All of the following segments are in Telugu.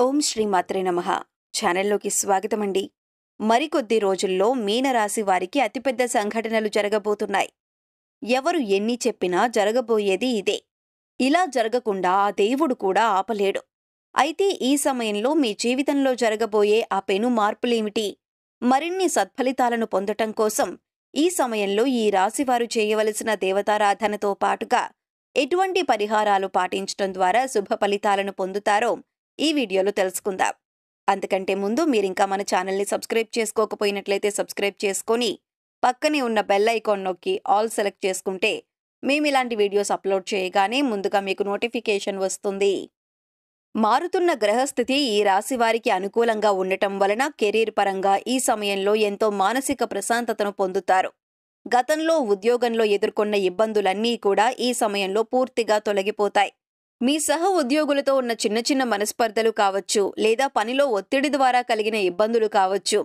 ఓం శ్రీ మాత్రే నమః. ఛానల్లోకి స్వాగతమండి. మరికొద్ది రోజుల్లో మీనరాశి వారికి అతిపెద్ద సంఘటనలు జరగబోతున్నాయి. ఎవరు ఎన్ని చెప్పినా జరగబోయేది ఇదే. ఇలా జరగకుండా ఆ దేవుడు కూడా ఆపలేడు. అయితే ఈ సమయంలో మీ జీవితంలో జరగబోయే ఆ పెను మార్పులేమిటి? మరిన్ని సత్ఫలితాలను పొందటం కోసం ఈ సమయంలో ఈ రాశివారు చేయవలసిన దేవతారాధనతో పాటుగా ఎటువంటి పరిహారాలు పాటించటం ద్వారా శుభ ఫలితాలను పొందుతారో ఈ వీడియోలో తెలుసుకుందాం. అంతకంటే ముందు మీరింకా మన ఛానల్ని సబ్స్క్రైబ్ చేసుకోకపోయినట్లయితే సబ్స్క్రైబ్ చేసుకొని పక్కనే ఉన్న బెల్ ఐకాన్ నొక్కి ఆల్ సెలెక్ట్ చేసుకుంటే మేమిలాంటి వీడియోస్ అప్లోడ్ చేయగానే ముందుగా మీకు నోటిఫికేషన్ వస్తుంది. మారుతున్న గ్రహస్థితి ఈ రాశి వారికి అనుకూలంగా ఉండటం వలన కెరీర్ పరంగా ఈ సమయంలో ఎంతో మానసిక ప్రశాంతతను పొందుతారు. గతంలో ఉద్యోగంలో ఎదుర్కొన్న ఇబ్బందులన్నీ కూడా ఈ సమయంలో పూర్తిగా తొలగిపోతాయి. మీ సహ ఉద్యోగులతో ఉన్న చిన్న చిన్న మనస్పర్ధలు కావచ్చు, లేదా పనిలో ఒత్తిడి ద్వారా కలిగిన ఇబ్బందులు కావచ్చు,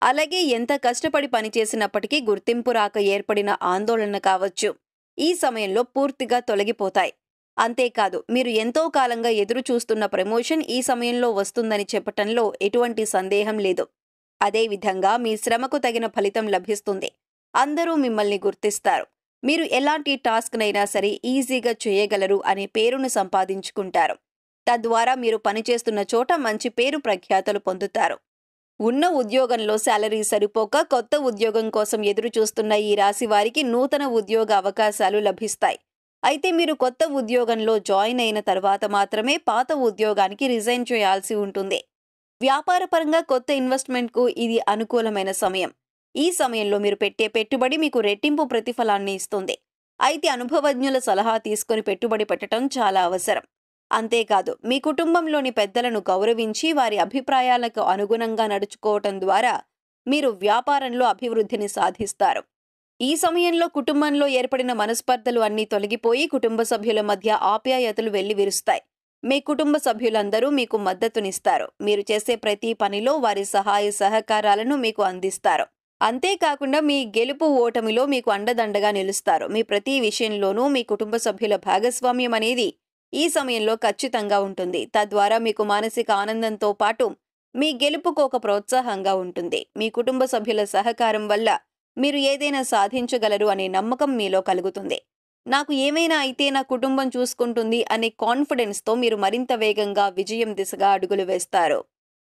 అలాగే ఎంత కష్టపడి పనిచేసినప్పటికీ గుర్తింపు రాక ఏర్పడిన ఆందోళన కావచ్చు, ఈ సమయంలో పూర్తిగా తొలగిపోతాయి. అంతేకాదు, మీరు ఎంతో కాలంగా ఎదురు చూస్తున్న ప్రమోషన్ ఈ సమయంలో వస్తుందని చెప్పటంలో ఎటువంటి సందేహం లేదు. అదేవిధంగా మీ శ్రమకు తగిన ఫలితం లభిస్తుంది. అందరూ మిమ్మల్ని గుర్తిస్తారు. మీరు ఎలాంటి టాస్క్నైనా సరే ఈజీగా చేయగలరు అనే పేరును సంపాదించుకుంటారు. తద్వారా మీరు పనిచేస్తున్న చోట మంచి పేరు ప్రఖ్యాతలు పొందుతారు. ఉన్న ఉద్యోగంలో శాలరీ సరిపోక కొత్త ఉద్యోగం కోసం ఎదురు చూస్తున్న ఈ రాశి వారికి నూతన ఉద్యోగ అవకాశాలు లభిస్తాయి. అయితే మీరు కొత్త ఉద్యోగంలో జాయిన్ అయిన తర్వాత మాత్రమే పాత ఉద్యోగానికి రిజైన్ చేయాల్సి ఉంటుంది. వ్యాపారపరంగా కొత్త ఇన్వెస్ట్మెంట్కు ఇది అనుకూలమైన సమయం. ఈ సమయంలో మీరు పెట్టే పెట్టుబడి మీకు రెట్టింపు ప్రతిఫలాన్ని ఇస్తుంది. అయితే అనుభవజ్ఞుల సలహా తీసుకుని పెట్టుబడి పెట్టడం చాలా అవసరం. అంతేకాదు, మీ కుటుంబంలోని పెద్దలను గౌరవించి వారి అభిప్రాయాలకు అనుగుణంగా నడుచుకోవటం ద్వారా మీరు వ్యాపారంలో అభివృద్ధిని సాధిస్తారు. ఈ సమయంలో కుటుంబంలో ఏర్పడిన మనస్పర్ధలు అన్నీ తొలగిపోయి కుటుంబ సభ్యుల మధ్య ఆప్యాయతలు వెల్లివిరుస్తాయి. మీ కుటుంబ సభ్యులందరూ మీకు మద్దతునిస్తారు. మీరు చేసే ప్రతి పనిలో వారి సహాయ సహకారాలను మీకు అందిస్తారు. అంతేకాకుండా మీ గెలుపు ఓటమిలో మీకు అండదండగా నిలుస్తారు. మీ ప్రతి విషయంలోనూ మీ కుటుంబ సభ్యుల భాగస్వామ్యం అనేది ఈ సమయంలో ఖచ్చితంగా ఉంటుంది. తద్వారా మీకు మానసిక ఆనందంతో పాటు మీ గెలుపుకు ఒక ప్రోత్సాహంగా ఉంటుంది. మీ కుటుంబ సభ్యుల సహకారం వల్ల మీరు ఏదైనా సాధించగలరు అనే నమ్మకం మీలో కలుగుతుంది. నాకు ఏమైనా అయితే నా కుటుంబం చూసుకుంటుంది అనే కాన్ఫిడెన్స్తో మీరు మరింత వేగంగా విజయం దిశగా అడుగులు వేస్తారు.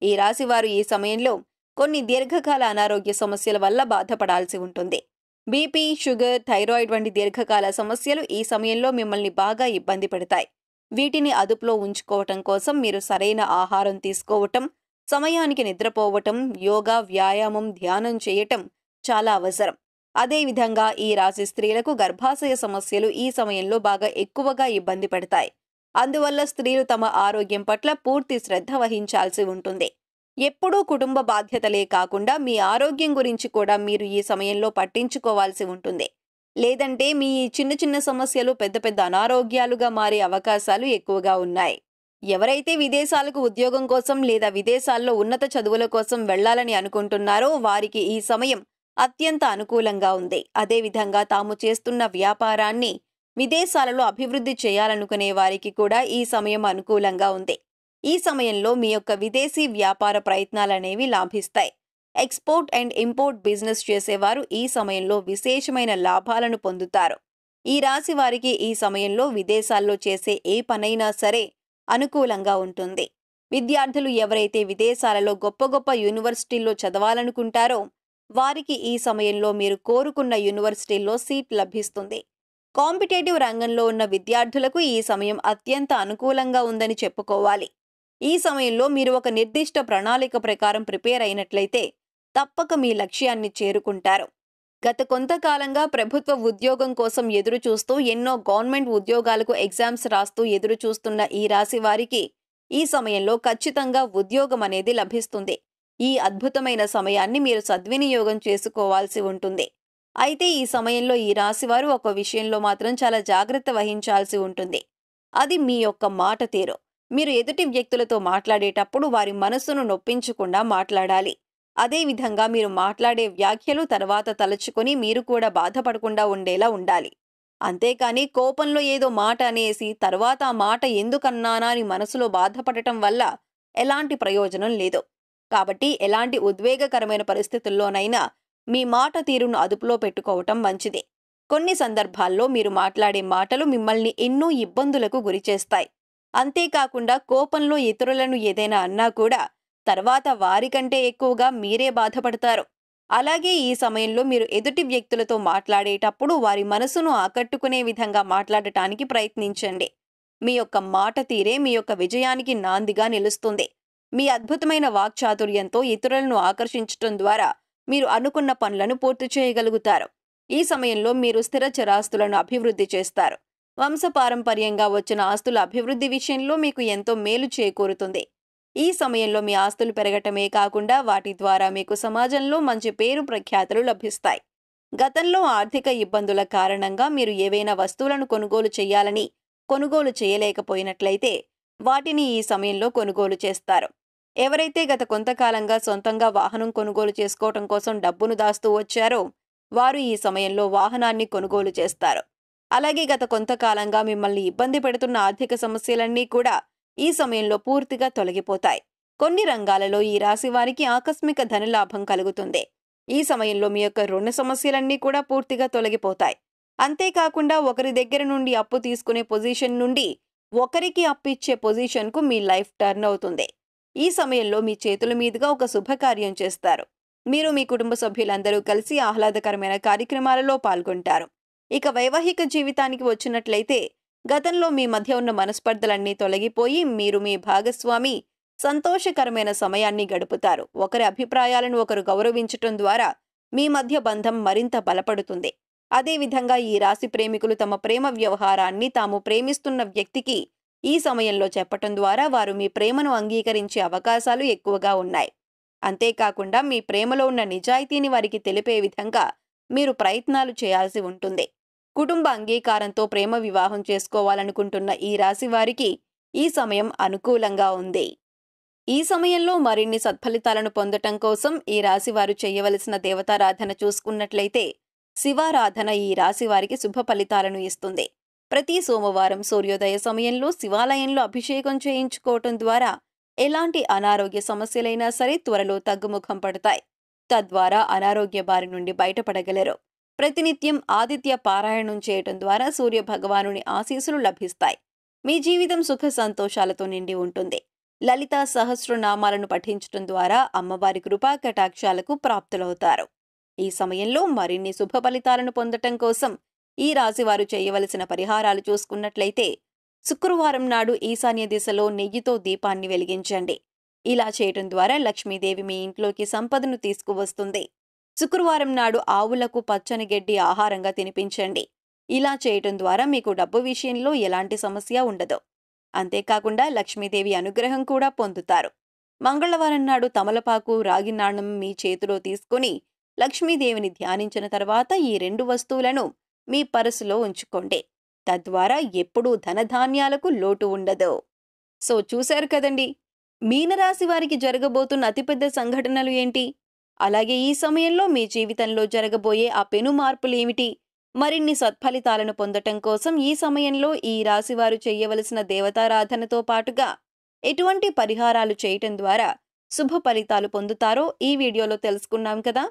ఈ రాశివారు ఈ సమయంలో కొన్ని దీర్ఘకాల అనారోగ్య సమస్యల వల్ల బాధపడాల్సి ఉంటుంది. బీపీ, షుగర్, థైరాయిడ్ వంటి దీర్ఘకాల సమస్యలు ఈ సమయంలో మిమ్మల్ని బాగా ఇబ్బంది పెడతాయి. వీటిని అదుపులో ఉంచుకోవటం కోసం మీరు సరైన ఆహారం తీసుకోవటం, సమయానికి నిద్రపోవటం, యోగా, వ్యాయామం, ధ్యానం చేయటం చాలా అవసరం. అదేవిధంగా ఈ రాశి స్త్రీలకు గర్భాశయ సమస్యలు ఈ సమయంలో బాగా ఎక్కువగా ఇబ్బంది పెడతాయి. అందువల్ల స్త్రీలు తమ ఆరోగ్యం పట్ల పూర్తి శ్రద్ధ వహించాల్సి ఉంటుంది. ఎప్పుడూ కుటుంబ బాధ్యతలే కాకుండా మీ ఆరోగ్యం గురించి కూడా మీరు ఈ సమయంలో పట్టించుకోవాల్సి ఉంటుంది. లేదంటే మీ చిన్న చిన్న సమస్యలు పెద్ద పెద్ద అనారోగ్యాలుగా మారే అవకాశాలు ఎక్కువగా ఉన్నాయి. ఎవరైతే విదేశాలకు ఉద్యోగం కోసం లేదా విదేశాల్లో ఉన్నత చదువుల కోసం వెళ్లాలని అనుకుంటున్నారో వారికి ఈ సమయం అత్యంత అనుకూలంగా ఉంది. అదేవిధంగా తాము చేస్తున్న వ్యాపారాన్ని విదేశాలలో అభివృద్ధి చేయాలనుకునే వారికి కూడా ఈ సమయం అనుకూలంగా ఉంది. ఈ సమయంలో మీ యొక్క విదేశీ వ్యాపార ప్రయత్నాలనేవి లాభిస్తాయి. ఎక్స్పోర్ట్ అండ్ ఇంపోర్ట్ బిజినెస్ చేసేవారు ఈ సమయంలో విశేషమైన లాభాలను పొందుతారు. ఈ రాశి వారికి ఈ సమయంలో విదేశాల్లో చేసే ఏ పనైనా సరే అనుకూలంగా ఉంటుంది. విద్యార్థులు ఎవరైతే విదేశాలలో గొప్ప గొప్ప యూనివర్సిటీల్లో చదవాలనుకుంటారో వారికి ఈ సమయంలో మీరు కోరుకున్న యూనివర్సిటీల్లో సీట్ లభిస్తుంది. కాంపిటేటివ్ రంగంలో ఉన్న విద్యార్థులకు ఈ సమయం అత్యంత అనుకూలంగా ఉందని చెప్పుకోవాలి. ఈ సమయంలో మీరు ఒక నిర్దిష్ట ప్రణాళిక ప్రకారం ప్రిపేర్ అయినట్లయితే తప్పక మీ లక్ష్యాన్ని చేరుకుంటారు. గత కొంతకాలంగా ప్రభుత్వ ఉద్యోగం కోసం ఎదురు చూస్తూ ఎన్నో గవర్నమెంట్ ఉద్యోగాలకు ఎగ్జామ్స్ రాస్తూ ఎదురు చూస్తున్న ఈ రాశి వారికి ఈ సమయంలో ఖచ్చితంగా ఉద్యోగం అనేది లభిస్తుంది. ఈ అద్భుతమైన సమయాన్ని మీరు సద్వినియోగం చేసుకోవాల్సి ఉంటుంది. అయితే ఈ సమయంలో ఈ రాశివారు ఒక విషయంలో మాత్రం చాలా జాగ్రత్త వహించాల్సి ఉంటుంది. అది మీ యొక్క మాట తీరు. మీరు ఎదుటి వ్యక్తులతో మాట్లాడేటప్పుడు వారి మనస్సును నొప్పించకుండా మాట్లాడాలి. అదేవిధంగా మీరు మాట్లాడే వ్యాఖ్యలు తర్వాత తలుచుకొని మీరు కూడా బాధపడకుండా ఉండేలా ఉండాలి. అంతేకాని కోపంలో ఏదో మాట అనేసి తర్వాత ఆ మాట ఎందుకన్నానా అని మనసులో బాధపడటం వల్ల ఎలాంటి ప్రయోజనం లేదు. కాబట్టి ఎలాంటి ఉద్వేగకరమైన పరిస్థితుల్లోనైనా మీ మాట తీరును అదుపులో పెట్టుకోవటం మంచిది. కొన్ని సందర్భాల్లో మీరు మాట్లాడే మాటలు మిమ్మల్ని ఎన్నో ఇబ్బందులకు గురిచేస్తాయి. అంతేకాకుండా కోపంలో ఇతరులను ఏదైనా అన్నా కూడా తర్వాత వారికంటే ఎక్కువగా మీరే బాధపడతారు. అలాగే ఈ సమయంలో మీరు ఎదుటి వ్యక్తులతో మాట్లాడేటప్పుడు వారి మనసును ఆకట్టుకునే విధంగా మాట్లాడటానికి ప్రయత్నించండి. మీ యొక్క మాట తీరే మీ యొక్క విజయానికి నాందిగా నిలుస్తుంది. మీ అద్భుతమైన వాక్చాతుర్యంతో ఇతరులను ఆకర్షించటం ద్వారా మీరు అనుకున్న పనులను పూర్తి చేయగలుగుతారు. ఈ సమయంలో మీరు స్థిర చరాస్తులను అభివృద్ధి చేస్తారు. వంశపారంపర్యంగా వచ్చిన ఆస్తుల అభివృద్ధి విషయంలో మీకు ఎంతో మేలు చేకూరుతుంది. ఈ సమయంలో మీ ఆస్తులు పెరగటమే కాకుండా వాటి ద్వారా మీకు సమాజంలో మంచి పేరు ప్రఖ్యాతులు లభిస్తాయి. గతంలో ఆర్థిక ఇబ్బందుల కారణంగా మీరు ఏవైనా వస్తువులను కొనుగోలు చేయాలని కొనుగోలు చేయలేకపోయినట్లయితే వాటిని ఈ సమయంలో కొనుగోలు చేస్తారు. ఎవరైతే గత కొంతకాలంగా సొంతంగా వాహనం కొనుగోలు చేసుకోవటం కోసం డబ్బును దాస్తూ వచ్చారో వారు ఈ సమయంలో వాహనాన్ని కొనుగోలు చేస్తారు. అలాగే గత కొంతకాలంగా మిమ్మల్ని ఇబ్బంది పెడుతున్న ఆర్థిక సమస్యలన్నీ కూడా ఈ సమయంలో పూర్తిగా తొలగిపోతాయి. కొన్ని రంగాలలో ఈ రాశి వారికి ఆకస్మిక ధనలాభం కలుగుతుంది. ఈ సమయంలో మీ యొక్క రుణ సమస్యలన్నీ కూడా పూర్తిగా తొలగిపోతాయి. అంతేకాకుండా ఒకరి దగ్గర నుండి అప్పు తీసుకునే పొజిషన్ నుండి ఒకరికి అప్పు ఇచ్చే పొజిషన్కు మీ లైఫ్ టర్న్ అవుతుంది. ఈ సమయంలో మీ చేతుల మీదుగా ఒక శుభకార్యం చేస్తారు. మీరు మీ కుటుంబ సభ్యులందరూ కలిసి ఆహ్లాదకరమైన కార్యక్రమాలలో పాల్గొంటారు. ఇక వైవాహిక జీవితానికి వచ్చినట్లయితే గతంలో మీ మధ్య ఉన్న మనస్పర్ధలన్నీ తొలగిపోయి మీరు మీ భాగస్వామి సంతోషకరమైన సమయాన్ని గడుపుతారు. ఒకరి అభిప్రాయాలను ఒకరు గౌరవించటం ద్వారా మీ మధ్య బంధం మరింత బలపడుతుంది. అదేవిధంగా ఈ రాశి ప్రేమికులు తమ ప్రేమ వ్యవహారాన్ని తాము ప్రేమిస్తున్న వ్యక్తికి ఈ సమయంలో చెప్పటం ద్వారా వారు మీ ప్రేమను అంగీకరించే అవకాశాలు ఎక్కువగా ఉన్నాయి. అంతేకాకుండా మీ ప్రేమలో ఉన్న నిజాయితీని వారికి తెలిపే విధంగా మీరు ప్రయత్నాలు చేయాల్సి ఉంటుంది. కుటుంబ అంగీకారంతో ప్రేమ వివాహం చేసుకోవాలనుకుంటున్న ఈ రాశి వారికి ఈ సమయం అనుకూలంగా ఉంది. ఈ సమయంలో మరిన్ని సత్ఫలితాలను పొందటం కోసం ఈ రాశి వారు చేయవలసిన దేవతారాధన చూసుకున్నట్లయితే శివారాధన ఈ రాశి వారికి శుభ ఫలితాలను ఇస్తుంది. ప్రతి సోమవారం సూర్యోదయ సమయంలో శివాలయంలో అభిషేకం చేయించుకోవటం ద్వారా ఎలాంటి అనారోగ్య సమస్యలైనా సరే త్వరలో తగ్గుముఖం పడతాయి. తద్వారా అనారోగ్య బారి నుండి బయటపడగలరు. ప్రతినిత్యం ఆదిత్య పారాయణం చేయటం ద్వారా సూర్య భగవానుని ఆశీస్సులు లభిస్తాయి. మీ జీవితం సుఖ సంతోషాలతో నిండి ఉంటుంది. లలితా సహస్రనామాలను పఠించటం ద్వారా అమ్మవారి కృపా కటాక్షాలకు ప్రాప్తులవుతారు. ఈ సమయంలో మరిన్ని శుభ ఫలితాలను పొందటం కోసం ఈ రాశివారు చేయవలసిన పరిహారాలు చూసుకున్నట్లయితే శుక్రవారం నాడు ఈశాన్య దిశలో నెయ్యితో దీపాన్ని వెలిగించండి. ఇలా చేయటం ద్వారా లక్ష్మీదేవి మీ ఇంట్లోకి సంపదను తీసుకువస్తుంది. శుక్రవారం నాడు ఆవులకు పచ్చని గడ్డి ఆహారంగా తినిపించండి. ఇలా చేయటం ద్వారా మీకు డబ్బు విషయంలో ఎలాంటి సమస్య ఉండదు. అంతేకాకుండా లక్ష్మీదేవి అనుగ్రహం కూడా పొందుతారు. మంగళవారం నాడు తమలపాకు, రాగి నాణం మీ చేతిలో తీసుకుని లక్ష్మీదేవిని ధ్యానించిన తర్వాత ఈ 2 వస్తువులను మీ పర్సులో ఉంచుకోండి. తద్వారా ఎప్పుడూ ధనధాన్యాలకు లోటు ఉండదు. సో చూశారు కదండి, మీనరాశి వారికి జరగబోతున్న అతిపెద్ద సంఘటనలు ఏంటి? అలాగే ఈ సమయంలో మీ జీవితంలో జరగబోయే ఆ పెను మార్పులేమిటి? మరిన్ని సత్ఫలితాలను పొందటం కోసం ఈ సమయంలో ఈ రాశివారు చేయవలసిన దేవతారాధనతో పాటుగా ఎటువంటి పరిహారాలు చేయటం ద్వారా శుభ ఫలితాలు పొందుతారో ఈ వీడియోలో తెలుసుకున్నాం కదా.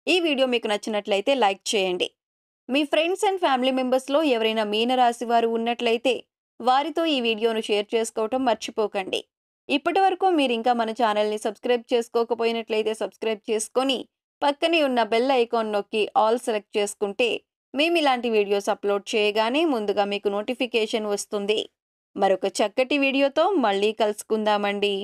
ఈ వీడియో మీకు నచ్చినట్లయితే లైక్ చేయండి. మీ ఫ్రెండ్స్ అండ్ ఫ్యామిలీ మెంబర్స్లో ఎవరైనా మీనరాశి వారు ఉన్నట్లయితే వారితో ఈ వీడియోను షేర్ చేసుకోవటం మర్చిపోకండి. ఇప్పటివరకు మీరు ఇంకా మన ఛానల్ని సబ్స్క్రైబ్ చేసుకోకపోయినట్లయితే సబ్స్క్రైబ్ చేసుకొని పక్కనే ఉన్న బెల్ ఐకాన్ నొక్కి ఆల్ సెలెక్ట్ చేసుకుంటే మేము ఇలాంటి వీడియోస్ అప్లోడ్ చేయగానే ముందుగా మీకు నోటిఫికేషన్ వస్తుంది. మరొక చక్కటి వీడియోతో మళ్ళీ కలుసుకుందామండి.